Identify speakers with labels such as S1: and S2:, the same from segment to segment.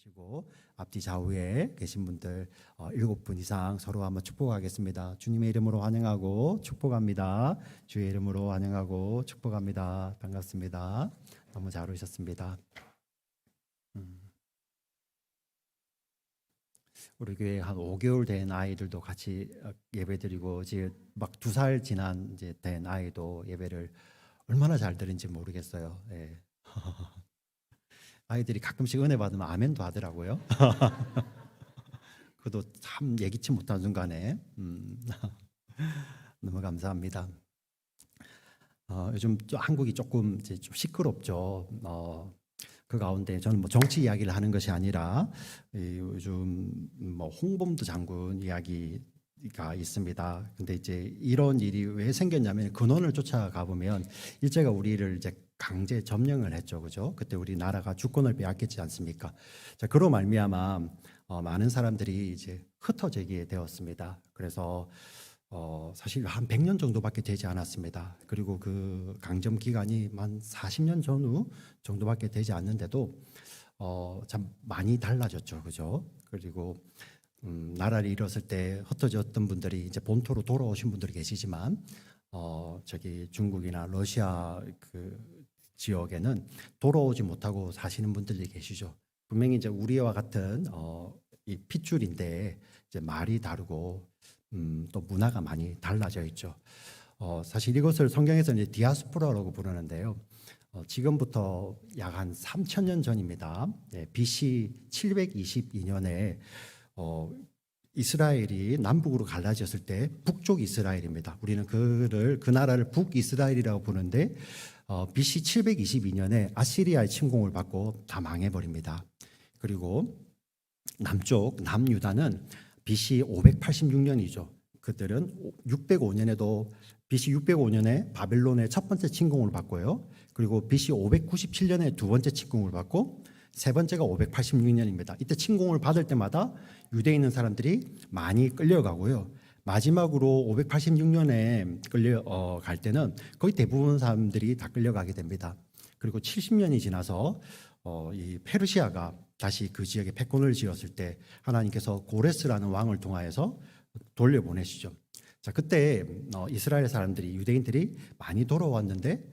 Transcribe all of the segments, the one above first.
S1: 계시고 앞뒤 좌우에 계신 분들 7분 이상 서로 한번 축복하겠습니다. 주님의 이름으로 환영하고 축복합니다. 주의 이름으로 환영하고 축복합니다. 반갑습니다. 너무 잘 오셨습니다. 우리 교회 한 5개월 된 아이들도 같이 예배드리고 이제 막 2살 지난 이제 된 아이도 예배를 얼마나 잘 들은지 모르겠어요. 예. 아이들이 가끔씩 은혜 받으면 아멘도 하더라고요. 그것도 참 예기치 못한 순간에 너무 감사합니다. 요즘 한국이 조금 이제 좀 시끄럽죠. 그 가운데 저는 뭐 정치 이야기를 하는 것이 아니라 요즘 뭐 홍범도 장군 이야기가 있습니다. 근데 이제 이런 일이 왜 생겼냐면 근원을 쫓아가 보면 일제가 우리를 이제 강제 점령을 했죠, 그죠? 그때 우리나라가 주권을 빼앗겼지 않습니까? 자, 그로 말미암아 많은 사람들이 이제 흩어지게 되었습니다. 그래서 사실 한 100년 정도밖에 되지 않았습니다. 그리고 그 강점 기간이 만 40년 전후 정도밖에 되지 않는데도 참 많이 달라졌죠, 그죠? 그리고 나라를 잃었을 때 흩어졌던 분들이 이제 본토로 돌아오신 분들이 계시지만 저기 중국이나 러시아 그 지역에는 돌아오지 못하고 사시는 분들이 계시죠. 분명히 이제 우리와 같은 이 핏줄인데 이제 말이 다르고 또 문화가 많이 달라져 있죠. 사실 이것을 성경에서 이제 디아스포라라고 부르는데요. 지금부터 약 한 3,000년 전입니다. BC 722년에 이스라엘이 남북으로 갈라졌을 때 북쪽 이스라엘입니다. 우리는 그 나라를 북이스라엘이라고 부르는데 BC 722년에 아시리아의 침공을 받고 다 망해버립니다. 그리고 남쪽 남유다는 BC 586년이죠. 그들은 605년에도 BC 605년에 바벨론의 첫 번째 침공을 받고요. 그리고 BC 597년에 두 번째 침공을 받고 세 번째가 586년입니다. 이때 침공을 받을 때마다 유대에 있는 사람들이 많이 끌려가고요. 마지막으로 586년에 끌려갈 때는 거의 대부분 사람들이 다 끌려가게 됩니다. 그리고 70년이 지나서 이 페르시아가 다시 그 지역에 패권을 지었을 때 하나님께서 고레스라는 왕을 통하여서 돌려보내시죠. 자, 그때 이스라엘 사람들이 유대인들이 많이 돌아왔는데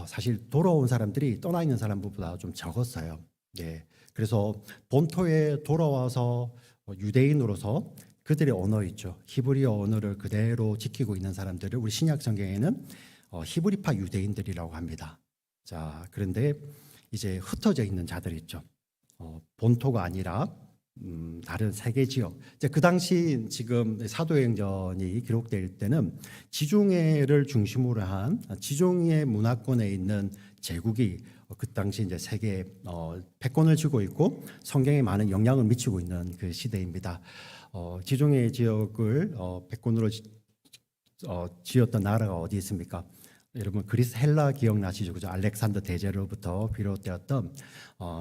S1: 사실 돌아온 사람들이 떠나 있는 사람보다 좀 적었어요. 예. 그래서 본토에 돌아와서 유대인으로서 그들의 언어 있죠. 히브리어 언어를 그대로 지키고 있는 사람들을 우리 신약 성경에는 히브리파 유대인들이라고 합니다. 자, 그런데 이제 흩어져 있는 자들 있죠. 본토가 아니라 다른 세계 지역. 이제 그 당시 지금 사도행전이 기록될 때는 지중해를 중심으로 한 지중해 문화권에 있는 제국이 그 당시 이제 세계 패권을 쥐고 있고 성경에 많은 영향을 미치고 있는 그 시대입니다. 지중해 지역을 패권으로 지었던 나라가 어디 있습니까? 여러분 그리스 헬라 기억나시죠? 그죠? 알렉산더 대제로부터 비롯되었던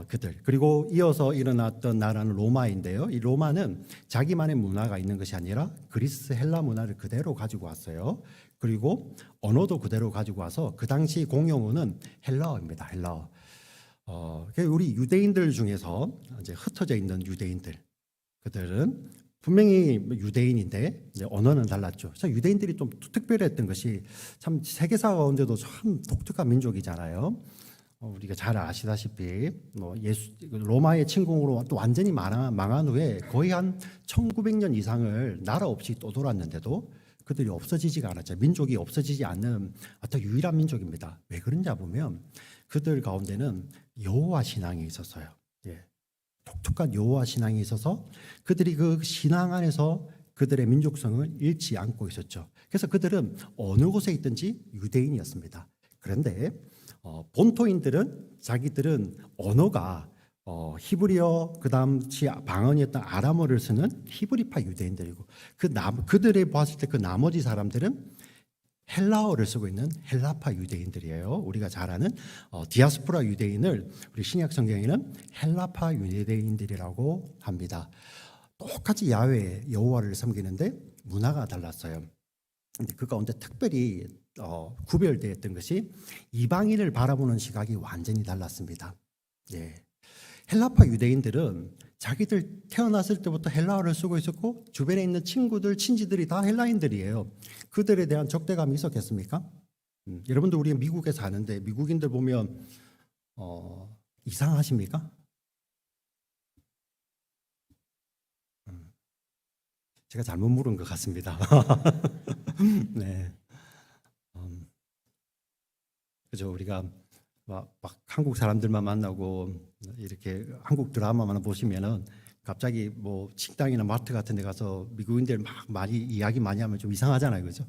S1: 그들. 그리고 이어서 일어났던 나라는 로마인데요. 이 로마는 자기만의 문화가 있는 것이 아니라 그리스 헬라 문화를 그대로 가지고 왔어요. 그리고 언어도 그대로 가지고 와서 그 당시 공용어는 헬라어입니다. 헬라어. 우리 유대인들 중에서 이제 흩어져 있는 유대인들, 그들은 분명히 유대인인데 언어는 달랐죠. 유대인들이 좀 특별했던 것이 참 세계사 가운데도 참 독특한 민족이잖아요. 우리가 잘 아시다시피 로마의 침공으로 또 완전히 망한 후에 거의 한 1900년 이상을 나라 없이 또 돌았는데도 그들이 없어지지가 않았죠. 민족이 없어지지 않는 어떤 유일한 민족입니다. 왜 그런가 보면 그들 가운데는 여호와 신앙이 있었어요. 예. 독특한 여호와 신앙이 있어서 그들이 그 신앙 안에서 그들의 민족성을 잃지 않고 있었죠. 그래서 그들은 어느 곳에 있든지 유대인이었습니다. 그런데 본토인들은 자기들은 언어가 히브리어 그다음 방언이었던 아람어를 쓰는 히브리파 유대인들이고 그들이 봤을 때 그 나머지 사람들은 헬라어를 쓰고 있는 헬라파 유대인들이에요. 우리가 잘 아는 디아스포라 유대인을 우리 신약 성경에는 헬라파 유대인들이라고 합니다. 똑같이 야훼 여호와를 섬기는데 문화가 달랐어요. 근데 그 가운데 특별히 구별되었던 것이 이방인을 바라보는 시각이 완전히 달랐습니다. 예. 헬라파 유대인들은 자기들 태어났을 때부터 헬라어를 쓰고 있었고 주변에 있는 친구들, 친지들이 다 헬라인들이에요. 그들에 대한 적대감이 있었겠습니까? 여러분들 우리 미국에 사는데 미국인들 보면 이상하십니까? 제가 잘못 물은 것 같습니다. 네. 그죠. 우리가 막 한국 사람들만 만나고 이렇게 한국 드라마만 보시면은 갑자기 뭐 식당이나 마트 같은 데 가서 미국인들 막 많이 이야기 많이 하면 좀 이상하잖아요. 그죠?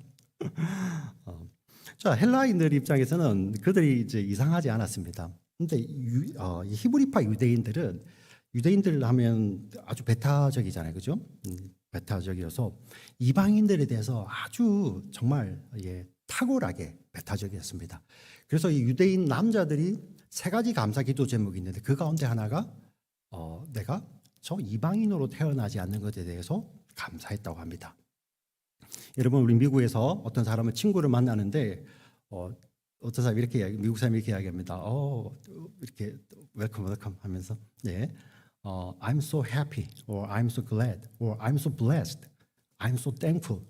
S1: 자, 헬라인들 입장에서는 그들이 이제 이상하지 않았습니다. 근데 이 히브리파 유대인들 하면 아주 배타적이잖아요. 그죠? 배타적이어서 이방인들에 대해서 아주 정말 탁월하게 배타적이었습니다. 그래서 이 유대인 남자들이 세 가지 감사 기도 제목이 있는데 그 가운데 하나가 내가 저 이방인으로 태어나지 않는 것에 대해서 감사했다고 합니다. 여러분 우리 미국에서 어떤 사람을 친구를 만나는데 어떤 사람이 미국 사람이 이렇게 이야기합니다. 이렇게 웰컴 하면서 I'm so happy or I'm so glad or I'm so blessed. I'm so thankful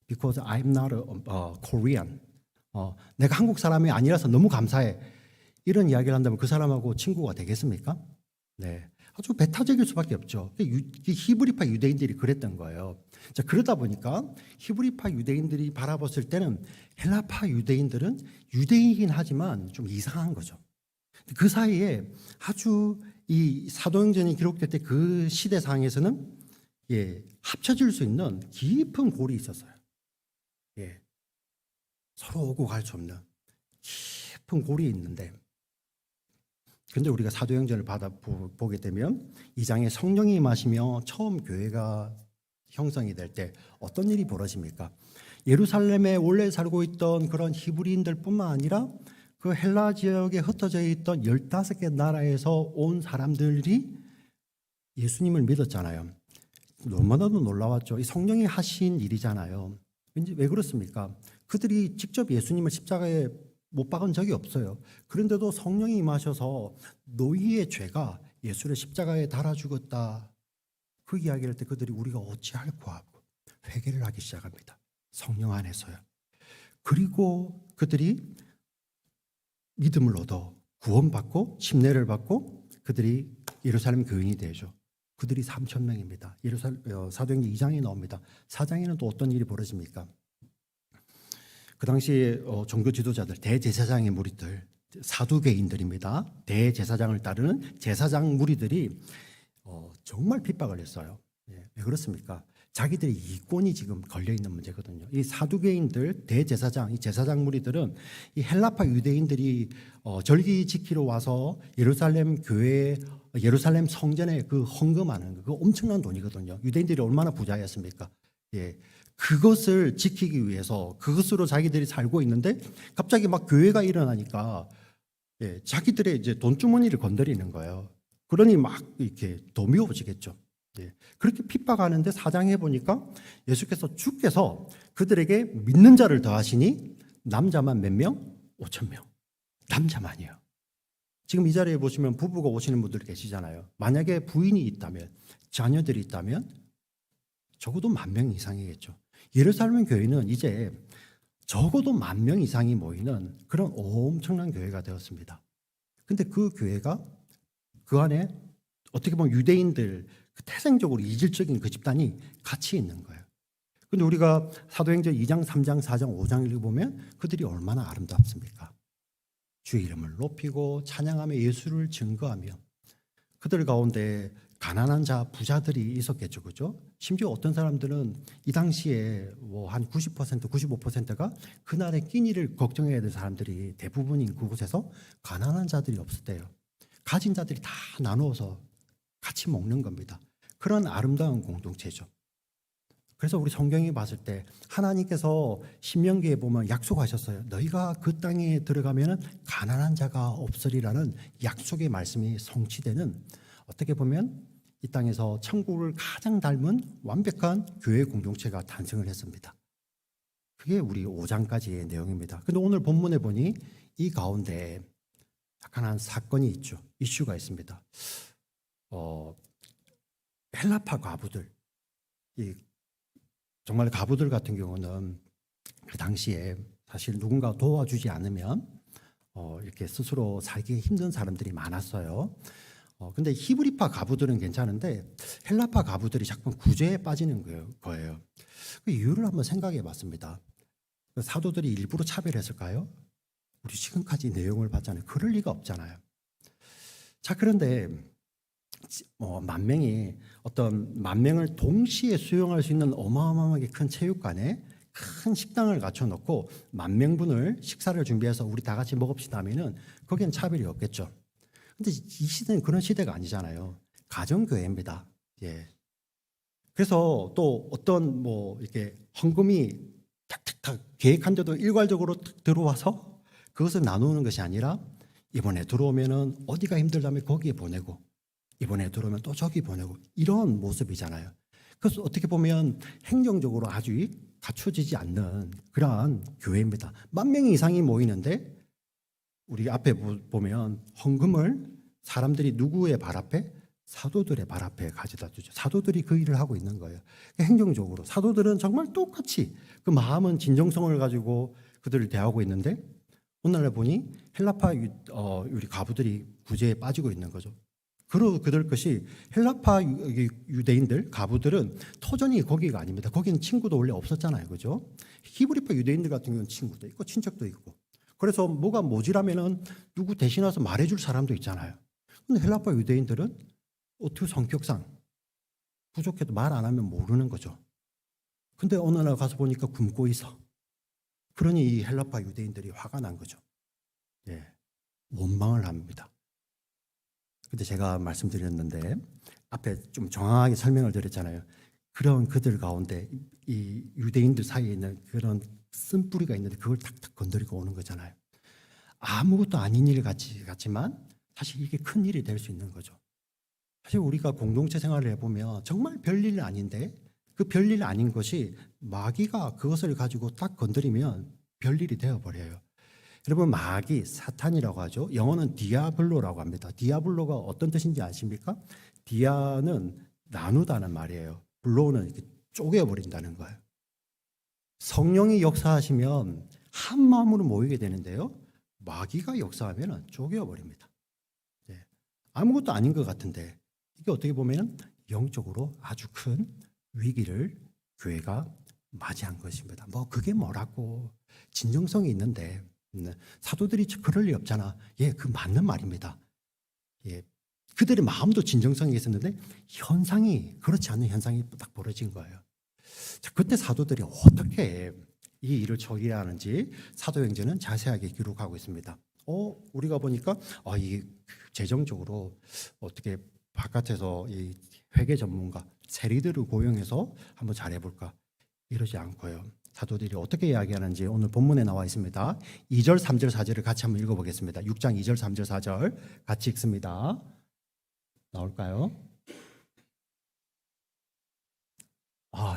S1: because I'm not a Korean. 내가 한국 사람이 아니라서 너무 감사해. 이런 이야기를 한다면 그 사람하고 친구가 되겠습니까? 네. 아주 배타적일 수밖에 없죠. 히브리파 유대인들이 그랬던 거예요. 자, 그러다 보니까 히브리파 유대인들이 바라봤을 때는 헬라파 유대인들은 유대인이긴 하지만 좀 이상한 거죠. 그 사이에 아주 이 사도행전이 기록될 때 그 시대상에서는 합쳐질 수 있는 깊은 골이 있었어요. 서로 오고 갈 수 없는 깊은 골이 있는데 근데 우리가 사도행전을 보게 되면 이 장에 성령이 임하시며 처음 교회가 형성이 될 때 어떤 일이 벌어집니까? 예루살렘에 원래 살고 있던 그런 히브리인들뿐만 아니라 그 헬라 지역에 흩어져 있던 15개 나라에서 온 사람들이 예수님을 믿었잖아요. 너무나도 놀라웠죠. 이 성령이 하신 일이잖아요. 왜 그렇습니까? 그들이 직접 예수님을 십자가에 못 박은 적이 없어요. 그런데도 성령이 임하셔서 너희의 죄가 예수를 십자가에 달아 죽었다. 그 이야기를 할 때 그들이 우리가 어찌할꼬 하고 회개를 하기 시작합니다. 성령 안에서요. 그리고 그들이 믿음을 얻어 구원받고 침례를 받고 그들이 예루살렘 교인이 되죠. 그들이 3,000명입니다. 사도행전 2장에 나옵니다. 4장에는 또 어떤 일이 벌어집니까? 그 당시에 종교 지도자들, 대제사장의 무리들, 사두개인들입니다. 대제사장을 따르는 제사장 무리들이 정말 핍박을 했어요. 왜 그렇습니까? 자기들의 이권이 지금 걸려 있는 문제거든요. 이 사두개인들, 대제사장, 이 제사장 무리들은 이 헬라파 유대인들이 절기 지키러 와서 예루살렘 교회, 예루살렘 성전에 그 헌금하는 그 엄청난 돈이거든요. 유대인들이 얼마나 부자였습니까? 그것을 지키기 위해서 그것으로 자기들이 살고 있는데 갑자기 막 교회가 일어나니까 자기들의 이제 돈주머니를 건드리는 거예요. 그러니 막 이렇게 더 미워지겠죠. 그렇게 핍박하는데 4장에 보니까 주께서 그들에게 믿는 자를 더하시니 남자만 몇 명? 5,000명. 남자만이요. 지금 이 자리에 보시면 부부가 오시는 분들 계시잖아요. 만약에 부인이 있다면, 자녀들이 있다면 적어도 10,000명 이상이겠죠. 예루살렘 교회는 이제 적어도 10,000명 이상이 모이는 그런 엄청난 교회가 되었습니다. 근데 그 교회가 그 안에 어떻게 보면 유대인들 태생적으로 이질적인 그 집단이 같이 있는 거예요. 근데 우리가 사도행전 2장, 3장, 4장, 5장을 읽어보면 그들이 얼마나 아름답습니까? 주의 이름을 높이고 찬양하며 예수를 증거하며 그들 가운데 가난한 자, 부자들이 있었겠죠. 그죠? 심지어 어떤 사람들은 이 당시에 뭐 한 90%, 95%가 그날의 끼니를 걱정해야 될 사람들이 대부분인 그곳에서 가난한 자들이 없었대요. 가진 자들이 다 나누어서 같이 먹는 겁니다. 그런 아름다운 공동체죠. 그래서 우리 성경이 봤을 때 하나님께서 신명기에 보면 약속하셨어요. 너희가 그 땅에 들어가면 가난한 자가 없으리라는 약속의 말씀이 성취되는 어떻게 보면 이 땅에서 천국을 가장 닮은 완벽한 교회 공동체가 탄생을 했습니다. 그게 우리 5장까지의 내용입니다. 근데 오늘 본문에 보니 이 가운데 약간 한 사건이 있죠. 이슈가 있습니다. 어, 헬라파 과부들, 이 정말 과부들 같은 경우는 그 당시에 사실 누군가 도와주지 않으면 이렇게 스스로 살기 힘든 사람들이 많았어요. 근데 히브리파 과부들은 괜찮은데 헬라파 과부들이 자꾸 구제에 빠지는 거예요. 그 이유를 한번 생각해 봤습니다. 사도들이 일부러 차별했을까요? 우리 지금까지 내용을 봤잖아요. 그럴 리가 없잖아요. 자, 그런데 만 명을 동시에 수용할 수 있는 어마어마하게 큰 체육관에 큰 식당을 갖춰놓고 10,000명분을 식사를 준비해서 우리 다 같이 먹읍시다 하면은 거기엔 차별이 없겠죠. 근데 이 시대는 그런 시대가 아니잖아요. 가정교회입니다. 예. 그래서 또 어떤 이렇게 헌금이 탁탁탁 계획한 대로 일괄적으로 탁 들어와서 그것을 나누는 것이 아니라 이번에 들어오면은 어디가 힘들다면 거기에 보내고 이번에 들어오면 또 저기 보내고 이런 모습이잖아요. 그래서 어떻게 보면 행정적으로 아주 갖춰지지 않는 그러한 교회입니다. 10,000명 이상이 모이는데 우리 앞에 보면 헌금을 사람들이 누구의 발 앞에? 사도들의 발 앞에 가져다 주죠. 사도들이 그 일을 하고 있는 거예요. 행정적으로 사도들은 정말 똑같이 그 마음은 진정성을 가지고 그들을 대하고 있는데 오늘날 보니 헬라파 우리 과부들이 구제에 빠지고 있는 거죠. 그들 것이 헬라파 유대인들 과부들은 터전이 거기가 아닙니다. 거기는 친구도 원래 없었잖아요, 그죠? 히브리파 유대인들 같은 경우는 친구도 있고 친척도 있고. 그래서 뭐가 모자라면은 누구 대신 와서 말해줄 사람도 있잖아요. 근데 헬라파 유대인들은 어떻게 성격상 부족해도 말 안 하면 모르는 거죠. 근데 어느 날 가서 보니까 굶고 있어. 그러니 이 헬라파 유대인들이 화가 난 거죠. 예, 원망을 합니다. 근데 제가 말씀드렸는데 앞에 좀 정확하게 설명을 드렸잖아요. 그런 그들 가운데 이 유대인들 사이에 있는 그런 쓴뿌리가 있는데 그걸 탁탁 건드리고 오는 거잖아요. 아무것도 아닌 일 같지만 사실 이게 큰 일이 될 수 있는 거죠. 사실 우리가 공동체 생활을 해보면 정말 별일 아닌데 그 별일 아닌 것이 마귀가 그것을 가지고 딱 건드리면 별일이 되어버려요. 여러분 마귀 사탄이라고 하죠. 영어는 디아블로라고 합니다. 디아블로가 어떤 뜻인지 아십니까? 디아는 나누다는 말이에요. 블로는 이렇게 쪼개버린다는 거예요. 성령이 역사하시면 한 마음으로 모이게 되는데요. 마귀가 역사하면 쪼개버립니다. 네. 아무것도 아닌 것 같은데 이게 어떻게 보면 영적으로 아주 큰 위기를 교회가 맞이한 것입니다. 그게 뭐라고 진정성이 있는데 사도들이 그럴 리 없잖아. 예, 그 맞는 말입니다. 예, 그들의 마음도 진정성이 있었는데 현상이 그렇지 않은 현상이 딱 벌어진 거예요. 자, 그때 사도들이 어떻게 이 일을 처리하는지 사도행전은 자세하게 기록하고 있습니다. 우리가 보니까 이 재정적으로 어떻게 바깥에서 이 회계 전문가 세리들을 고용해서 한번 잘해볼까 이러지 않고요. 사도들이 어떻게 이야기하는지 오늘 본문에 나와 있습니다. 2절, 3절, 4절을 같이 한번 읽어보겠습니다. 6장 2절, 3절, 4절 같이 읽습니다. 나올까요?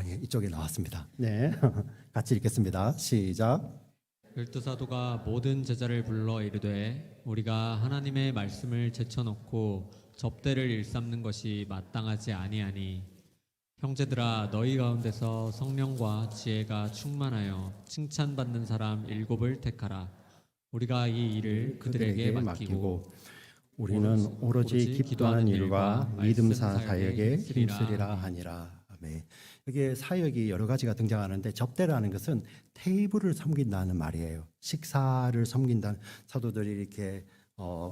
S1: 예, 이쪽에 나왔습니다. 네, 같이 읽겠습니다. 시작.
S2: 12사도가 모든 제자를 불러 이르되 우리가 하나님의 말씀을 제쳐놓고 접대를 일삼는 것이 마땅하지 아니하니 형제들아 너희 가운데서 성령과 지혜가 충만하여 칭찬받는 사람 7을 택하라. 우리가 이 일을 그들에게 맡기고
S1: 우리는 오로지 기도하는 일과 믿음 사역에 힘쓰리라 하니라. 아멘. 여기에 사역이 여러 가지가 등장하는데 접대라는 것은 테이블을 섬긴다는 말이에요. 식사를 섬긴다는 사도들이 이렇게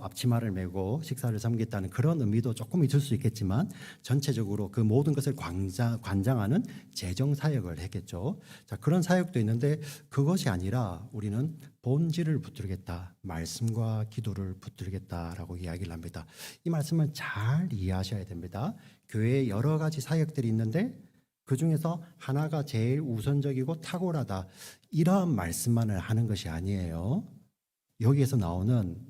S1: 앞치마를 메고 식사를 섬겼다는 그런 의미도 조금 있을 수 있겠지만 전체적으로 그 모든 것을 관장하는 재정 사역을 했겠죠. 자, 그런 사역도 있는데 그것이 아니라 우리는 본질을 붙들겠다, 말씀과 기도를 붙들겠다라고 이야기를 합니다. 이 말씀을 잘 이해하셔야 됩니다. 교회에 여러 가지 사역들이 있는데 그 중에서 하나가 제일 우선적이고 탁월하다 이러한 말씀만을 하는 것이 아니에요. 여기에서 나오는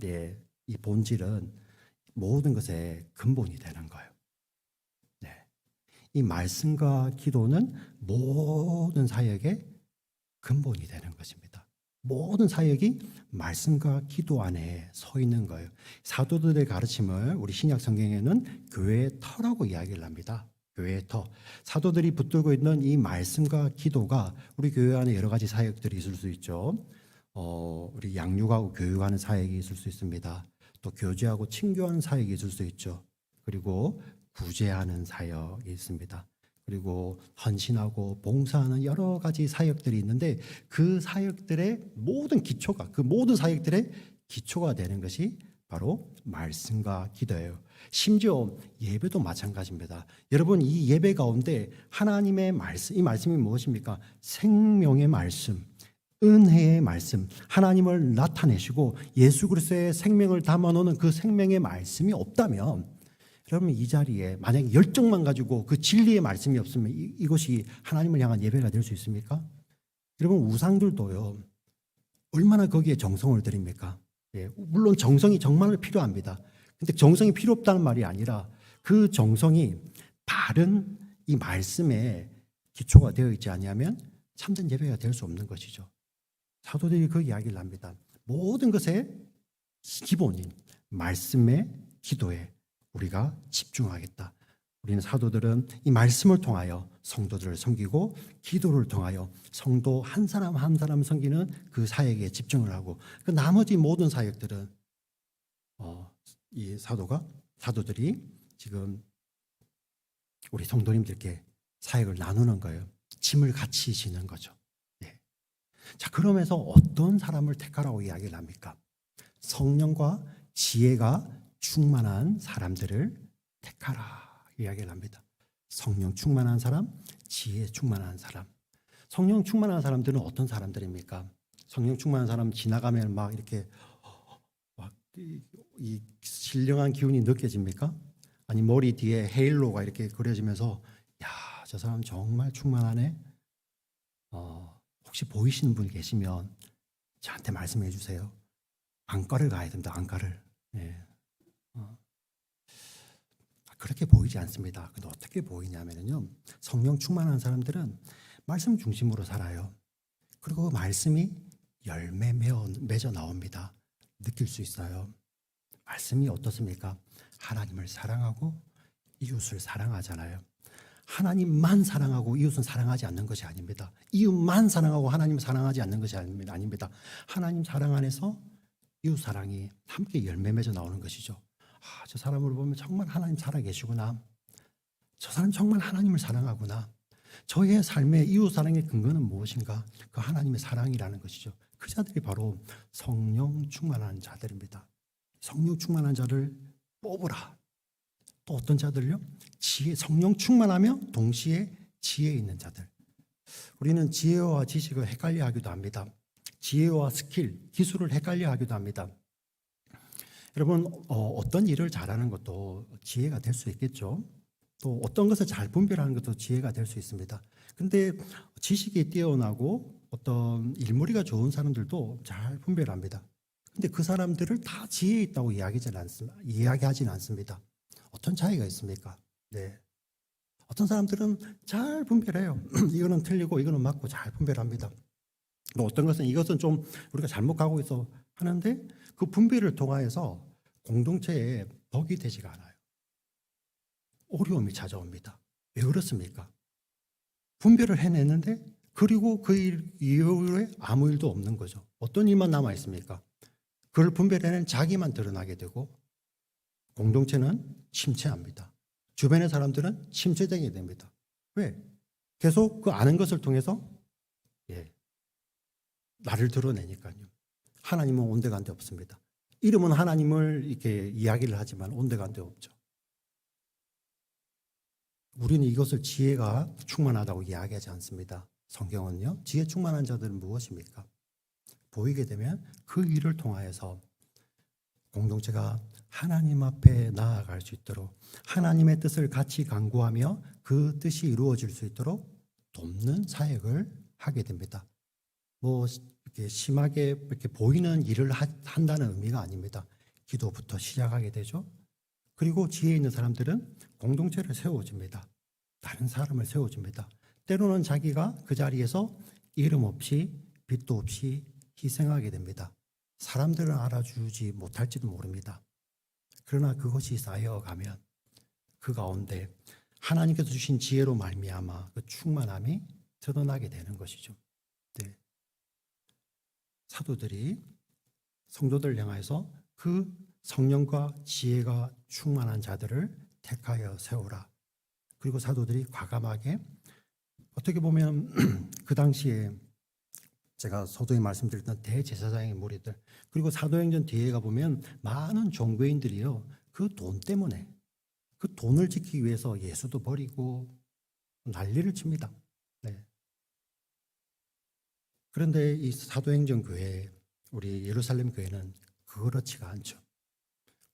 S1: 이 본질은 모든 것의 근본이 되는 거예요. 네. 이 말씀과 기도는 모든 사역의 근본이 되는 것입니다. 모든 사역이 말씀과 기도 안에 서 있는 거예요. 사도들의 가르침을 우리 신약 성경에는 교회의 터라고 이야기를 합니다. 교회의 터. 사도들이 붙들고 있는 이 말씀과 기도가 우리 교회 안에 여러 가지 사역들이 있을 수 있죠. 우리 양육하고 교육하는 사역이 있을 수 있습니다. 또 교제하고 친교하는 사역이 있을 수 있죠. 그리고 구제하는 사역이 있습니다. 그리고 헌신하고 봉사하는 여러 가지 사역들이 있는데 그 사역들의 모든 기초가, 그 모든 사역들의 기초가 되는 것이 바로 말씀과 기도예요. 심지어 예배도 마찬가지입니다. 여러분, 이 예배 가운데 하나님의 말씀, 이 말씀이 무엇입니까? 생명의 말씀, 은혜의 말씀, 하나님을 나타내시고 예수 그리스도의 생명을 담아놓는 그 생명의 말씀이 없다면, 여러분 이 자리에 만약에 열정만 가지고 그 진리의 말씀이 없으면 이것이 하나님을 향한 예배가 될 수 있습니까? 여러분 우상들도요, 얼마나 거기에 정성을 들입니까? 예, 물론 정성이 정말 필요합니다. 근데 정성이 필요 없다는 말이 아니라 그 정성이 바른 이 말씀에 기초가 되어 있지 않으면 참된 예배가 될 수 없는 것이죠. 사도들이 그 이야기를 합니다. 모든 것의 기본인 말씀의 기도에 우리가 집중하겠다. 우리는 사도들은 이 말씀을 통하여 성도들을 섬기고 기도를 통하여 성도 한 사람 한 사람 섬기는 그 사역에 집중을 하고, 그 나머지 모든 사역들은 이 사도들이 지금 우리 성도님들께 사역을 나누는 거예요. 짐을 같이 지는 거죠. 예. 자, 그러면서 어떤 사람을 택하라고 이야기를 합니까? 성령과 지혜가 충만한 사람들을 택하라 이야기를 합니다. 성령 충만한 사람, 지혜 충만한 사람. 성령 충만한 사람들은 어떤 사람들입니까? 성령 충만한 사람 지나가면 막 이렇게 이 신령한 기운이 느껴집니까? 아니 머리 뒤에 헤일로가 이렇게 그려지면서 야, 저 사람 정말 충만하네. 혹시 보이시는 분 계시면 저한테 말씀해 주세요. 안과를 가야 됩니다. 안과를. 예. 그렇게 보이지 않습니다. 근데 어떻게 보이냐면요, 성령 충만한 사람들은 말씀 중심으로 살아요. 그리고 그 말씀이 열매 맺어 나옵니다. 느낄 수 있어요. 말씀이 어떻습니까? 하나님을 사랑하고 이웃을 사랑하잖아요. 하나님만 사랑하고 이웃은 사랑하지 않는 것이 아닙니다. 이웃만 사랑하고 하나님을 사랑하지 않는 것이 아닙니다. 하나님 사랑 안에서 이웃 사랑이 함께 열매 맺어 나오는 것이죠. 저 사람을 보면 정말 하나님 살아계시구나. 저 사람 정말 하나님을 사랑하구나. 저의 삶의 이웃 사랑의 근거는 무엇인가? 그 하나님의 사랑이라는 것이죠. 그 자들이 바로 성령 충만한 자들입니다. 성령 충만한 자를 뽑으라. 또 어떤 자들요? 지혜, 성령 충만하며 동시에 지혜 있는 자들. 우리는 지혜와 지식을 헷갈려 하기도 합니다. 지혜와 스킬, 기술을 헷갈려 하기도 합니다. 여러분, 어떤 일을 잘하는 것도 지혜가 될 수 있겠죠. 또 어떤 것을 잘 분별하는 것도 지혜가 될 수 있습니다. 근데 지식이 뛰어나고 어떤 일머리가 좋은 사람들도 잘 분별합니다. 근데 그 사람들을 다 지혜 있다고 이야기하지는 않습니다. 어떤 차이가 있습니까? 네. 어떤 사람들은 잘 분별해요. 이거는 틀리고 이거는 맞고 잘 분별합니다. 또 어떤 것은 이것은 좀 우리가 잘못 가고 있어 하는데 그 분별을 통하여서 공동체에 덕이 되지가 않아요. 어려움이 찾아옵니다. 왜 그렇습니까? 분별을 해냈는데 그리고 그 일 이후에 아무 일도 없는 거죠. 어떤 일만 남아 있습니까? 그걸 분별해낸 자기만 드러나게 되고 공동체는 침체합니다. 주변의 사람들은 침체되게 됩니다. 왜? 계속 그 아는 것을 통해서 나를 드러내니까요. 하나님은 온데간데 없습니다. 이름은 하나님을 이렇게 이야기를 하지만 온데간데 없죠. 우리는 이것을 지혜가 충만하다고 이야기하지 않습니다. 성경은요, 지혜 충만한 자들은 무엇입니까? 보이게 되면 그 일을 통하여서 공동체가 하나님 앞에 나아갈 수 있도록 하나님의 뜻을 같이 강구하며 그 뜻이 이루어질 수 있도록 돕는 사역을 하게 됩니다. 이렇게 심하게 이렇게 보이는 일을 한다는 의미가 아닙니다. 기도부터 시작하게 되죠. 그리고 지혜 있는 사람들은 공동체를 세워줍니다. 다른 사람을 세워줍니다. 때로는 자기가 그 자리에서 이름 없이 빚도 없이 희생하게 됩니다. 사람들은 알아주지 못할지도 모릅니다. 그러나 그것이 쌓여가면 그 가운데 하나님께서 주신 지혜로 말미암아 그 충만함이 드러나게 되는 것이죠. 네. 사도들이 성도들을 향해서 그 성령과 지혜가 충만한 자들을 택하여 세우라. 그리고 사도들이 과감하게 어떻게 보면 그 당시에 제가 서두에 말씀드렸던 대제사장의 무리들 그리고 사도행전 뒤에 가보면 많은 종교인들이요. 그 돈 때문에 그 돈을 지키기 위해서 예수도 버리고 난리를 칩니다. 네. 그런데 이 사도행전 교회 우리 예루살렘 교회는 그렇지가 않죠.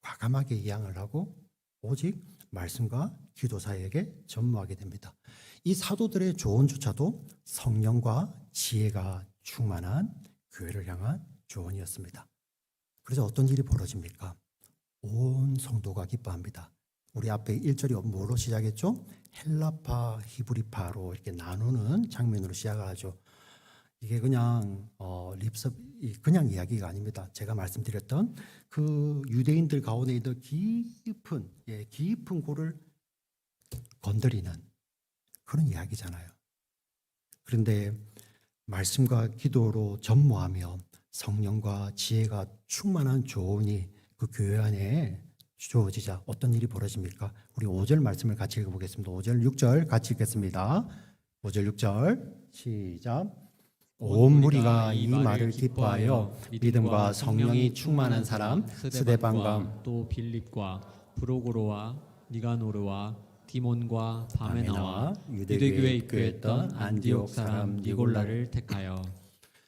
S1: 과감하게 이양을 하고 오직 말씀과 기도 사이에게 전무하게 됩니다. 이 사도들의 조언조차도 성령과 지혜가 충만한 교회를 향한 조언이었습니다. 그래서 어떤 일이 벌어집니까? 온 성도가 기뻐합니다. 우리 앞에 1절이 뭐로 시작했죠? 헬라파, 히브리파로 이렇게 나누는 장면으로 시작을 하죠. 이게 그냥 그냥 이야기가 아닙니다. 제가 말씀드렸던 그 유대인들 가운데 있던 깊은 골을 건드리는 그런 이야기잖아요. 그런데 말씀과 기도로 전무하며 성령과 지혜가 충만한 조언이 그 교회 안에 주어지자 어떤 일이 벌어집니까? 우리 5절 말씀을 같이 읽어보겠습니다. 5절, 6절 같이 읽겠습니다. 5절, 6절 시작. 온 무리가 이 말을 기뻐하여 믿음과 성령이 충만한 사람 스데반과
S2: 또 빌립과 브로고로와 니가노르와 디몬과 바메나와 유대교에 입교했던 안디옥 사람 니골라를 택하여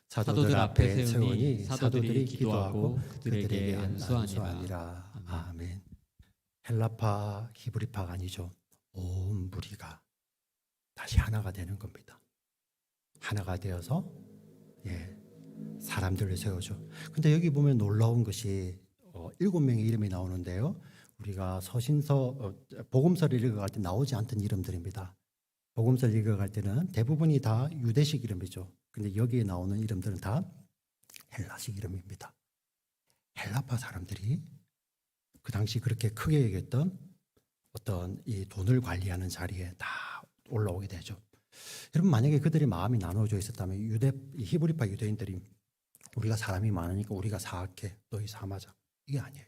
S2: 사도들 앞에 세우니 사도들이 기도하고 그들에게 안수하니라.
S1: 아멘. 헬라파, 히브리파가 아니죠. 온 무리가 다시 하나가 되는 겁니다. 하나가 되어서 사람들을 세우죠. 근데 여기 보면 놀라운 것이 7명의 이름이 나오는데요. 우리가 복음서를 읽어갈 때 나오지 않던 이름들입니다. 복음서를 읽어갈 때는 대부분이 다 유대식 이름이죠. 근데 여기에 나오는 이름들은 다 헬라식 이름입니다. 헬라파 사람들이 그 당시 그렇게 크게 얘기했던 어떤 이 돈을 관리하는 자리에 다 올라오게 되죠. 여러분 만약에 그들의 마음이 나눠져 있었다면 히브리파 유대인들이 우리가 사람이 많으니까 우리가 사악해 너희 사마자 이게 아니에요.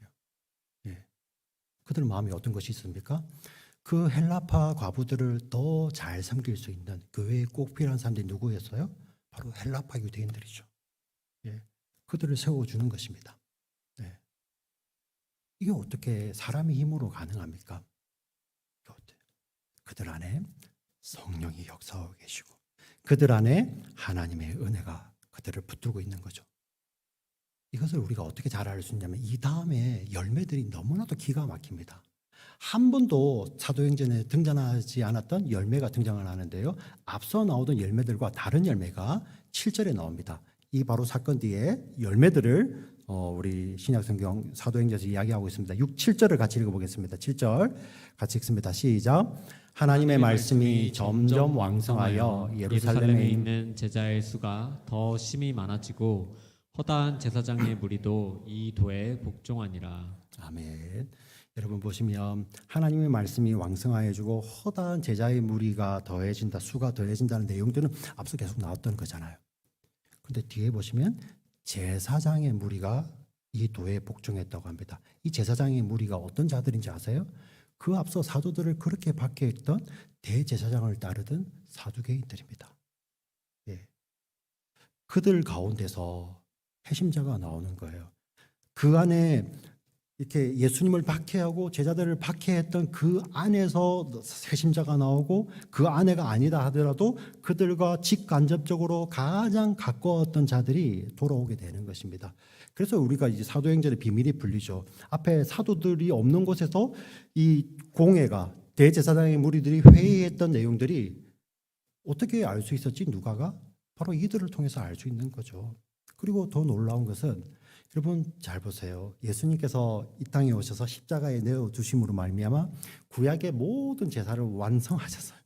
S1: 그들 마음이 어떤 것이 있습니까? 그 헬라파 과부들을 더 잘 섬길 수 있는 교회에 꼭 필요한 사람들이 누구였어요? 바로 헬라파 유대인들이죠. 그들을 세워주는 것입니다. 이게 어떻게 사람의 힘으로 가능합니까? 그들 안에 성령이 역사하고 계시고 그들 안에 하나님의 은혜가 그들을 붙들고 있는 거죠. 이것을 우리가 어떻게 잘 알 수 있냐면 이 다음에 열매들이 너무나도 기가 막힙니다. 한 번도 사도행전에 등장하지 않았던 열매가 등장을 하는데요. 앞서 나오던 열매들과 다른 열매가 7절에 나옵니다. 이 바로 사건 뒤에 열매들을 우리 신약성경 사도행전에서 이야기하고 있습니다. 6, 7절을 같이 읽어보겠습니다. 7절 같이 읽습니다. 시작. 하나님의 말씀이 점점 왕성하여
S2: 예루살렘에 있는 제자의 수가 더 심히 많아지고 허다한 제사장의 무리도 이 도에 복종하니라.
S1: 아멘. 여러분 보시면 하나님의 말씀이 왕성하여지고 허다한 제자의 무리가 더해진다, 수가 더해진다는 내용들은 앞서 계속 나왔던 거잖아요. 근데 뒤에 보시면 제사장의 무리가 이 도에 복종했다고 합니다. 이 제사장의 무리가 어떤 자들인지 아세요? 그 앞서 사도들을 그렇게 박해했던 대제사장을 따르던 사두개인들입니다. 그들 가운데서 회심자가 나오는 거예요. 그 안에 이렇게 예수님을 박해하고 제자들을 박해했던 그 안에서 회심자가 나오고 그 아내가 아니다 하더라도 그들과 직간접적으로 가장 가까웠던 자들이 돌아오게 되는 것입니다. 그래서 우리가 이제 사도행전의 비밀이 풀리죠. 앞에 사도들이 없는 곳에서 이 공회가 대제사장의 무리들이 회의했던 내용들이 어떻게 알 수 있었지? 누가가? 바로 이들을 통해서 알 수 있는 거죠. 그리고 더 놀라운 것은 여러분 잘 보세요. 예수님께서 이 땅에 오셔서 십자가에 내어두심으로 말미암아 구약의 모든 제사를 완성하셨어요.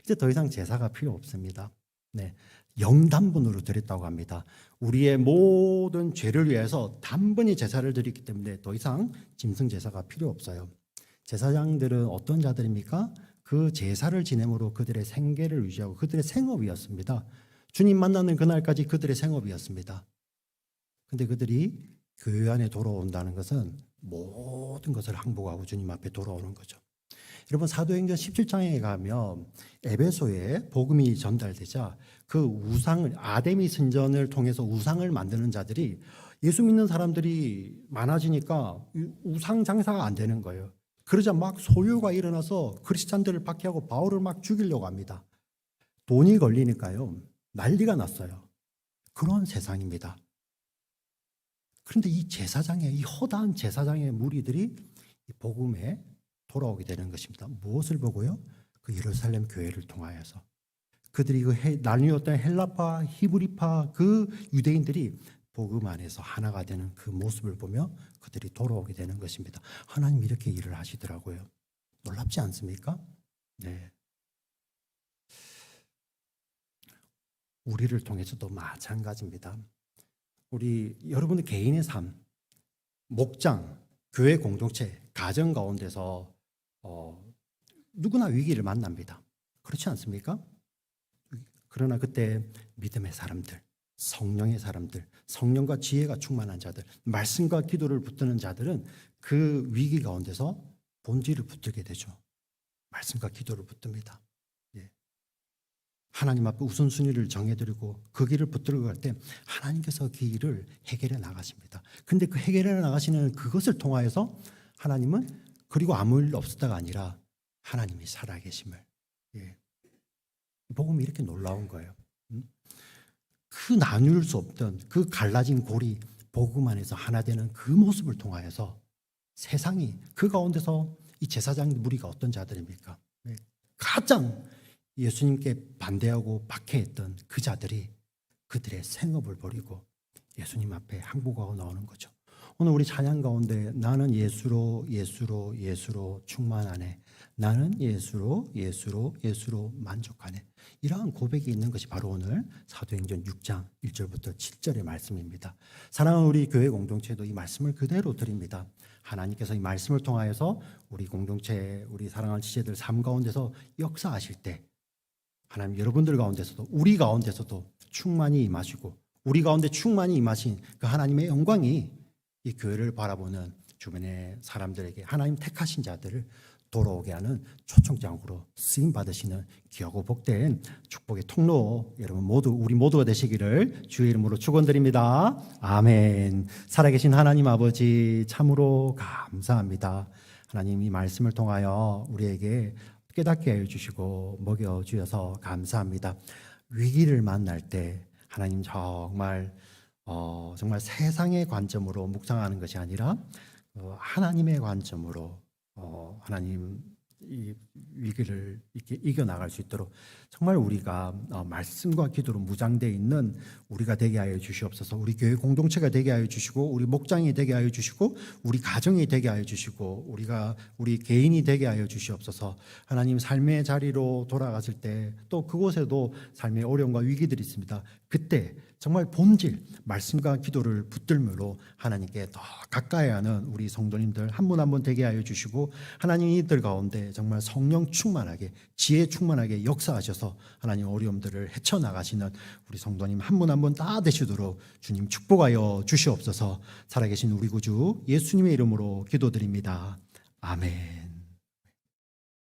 S1: 이제 더 이상 제사가 필요 없습니다. 네, 영단분으로 드렸다고 합니다. 우리의 모든 죄를 위해서 단번에 제사를 드렸기 때문에 더 이상 짐승 제사가 필요 없어요. 제사장들은 어떤 자들입니까? 그 제사를 지냄으로 그들의 생계를 유지하고 그들의 생업이었습니다. 주님 만나는 그날까지 그들의 생업이었습니다. 근데 그들이 교회 안에 돌아온다는 것은 모든 것을 항복하고 주님 앞에 돌아오는 거죠. 여러분, 사도행전 17장에 가면 에베소에 복음이 전달되자 그 우상을, 아데미 선전을 통해서 우상을 만드는 자들이, 예수 믿는 사람들이 많아지니까 우상 장사가 안 되는 거예요. 그러자 막 소요가 일어나서 크리스찬들을 박해하고 바울을 막 죽이려고 합니다. 돈이 걸리니까요, 난리가 났어요. 그런 세상입니다. 그런데 이 제사장의, 이 허다한 제사장의 무리들이 이 복음에 돌아오게 되는 것입니다. 무엇을 보고요? 그 예루살렘 교회를 통하여서 그들이 그 나뉘었던 헬라파, 히브리파 그 유대인들이 복음 안에서 하나가 되는 그 모습을 보며 그들이 돌아오게 되는 것입니다. 하나님 이렇게 일을 하시더라고요. 놀랍지 않습니까? 네. 우리를 통해서도 마찬가지입니다. 우리 여러분의 개인의 삶, 목장, 교회 공동체, 가정 가운데서 누구나 위기를 만납니다. 그렇지 않습니까? 그러나 그때 믿음의 사람들, 성령의 사람들, 성령과 지혜가 충만한 자들, 말씀과 기도를 붙드는 자들은 그 위기 가운데서 본질을 붙들게 되죠. 말씀과 기도를 붙듭니다. 예. 하나님 앞에 우선순위를 정해드리고 그 길을 붙들고 갈 때 하나님께서 그 길을 해결해 나가십니다. 그런데 그 해결해 나가시는 그것을 통하여서 하나님은 그리고 아무 일 없었다가 아니라 하나님이 살아계심을, 예. 복음이 이렇게 놀라운 거예요. 그 나눌 수 없던 그 갈라진 골이 복음 안에서 하나 되는 그 모습을 통하여서 세상이 그 가운데서 이 제사장 무리가 어떤 자들입니까? 가장 예수님께 반대하고 박해했던 그 자들이 그들의 생업을 버리고 예수님 앞에 항복하고 나오는 거죠. 오늘 우리 찬양 가운데 나는 예수로 예수로 예수로 충만하네, 나는 예수로 예수로 예수로 만족하네, 이러한 고백이 있는 것이 바로 오늘 사도행전 6장 1절부터 7절의 말씀입니다. 사랑하는 우리 교회 공동체도 이 말씀을 그대로 드립니다. 하나님께서 이 말씀을 통하여서 우리 공동체, 우리 사랑하는 지체들 삶 가운데서 역사하실 때 하나님 여러분들 가운데서도 우리 가운데서도 충만히 임하시고 우리 가운데 충만히 임하신 그 하나님의 영광이 이 교회를 바라보는 주변의 사람들에게 하나님 택하신 자들을 돌아오게 하는 초청장으로 쓰임 받으시는 귀하고 복된 축복의 통로 여러분 모두 우리 모두가 되시기를 주의 이름으로 축원드립니다. 아멘. 살아계신 하나님 아버지 참으로 감사합니다. 하나님 이 말씀을 통하여 우리에게 깨닫게 하여 주시고 먹여 주셔서 감사합니다. 위기를 만날 때 하나님 정말 세상의 관점으로 묵상하는 것이 아니라 하나님의 관점으로 하나님 이 위기를 이렇게 이겨나갈 수 있도록 정말 우리가 말씀과 기도로 무장되어 있는 우리가 되게 하여 주시옵소서. 우리 교회 공동체가 되게 하여 주시고 우리 목장이 되게 하여 주시고 우리 가정이 되게 하여 주시고 우리 개인이 되게 하여 주시옵소서. 하나님 삶의 자리로 돌아갔을 때 또 그곳에도 삶의 어려움과 위기들이 있습니다. 그때 정말 본질 말씀과 기도를 붙들므로 하나님께 더 가까이 하는 우리 성도님들 한 분 한 분 되게 하여 주시고 하나님 이들 가운데 정말 성령 충만하게 지혜 충만하게 역사하셔서 하나님 어려움들을 헤쳐나가시는 우리 성도님 한 분 한 분 다 되시도록 주님 축복하여 주시옵소서. 살아계신 우리 구주 예수님의 이름으로 기도드립니다. 아멘.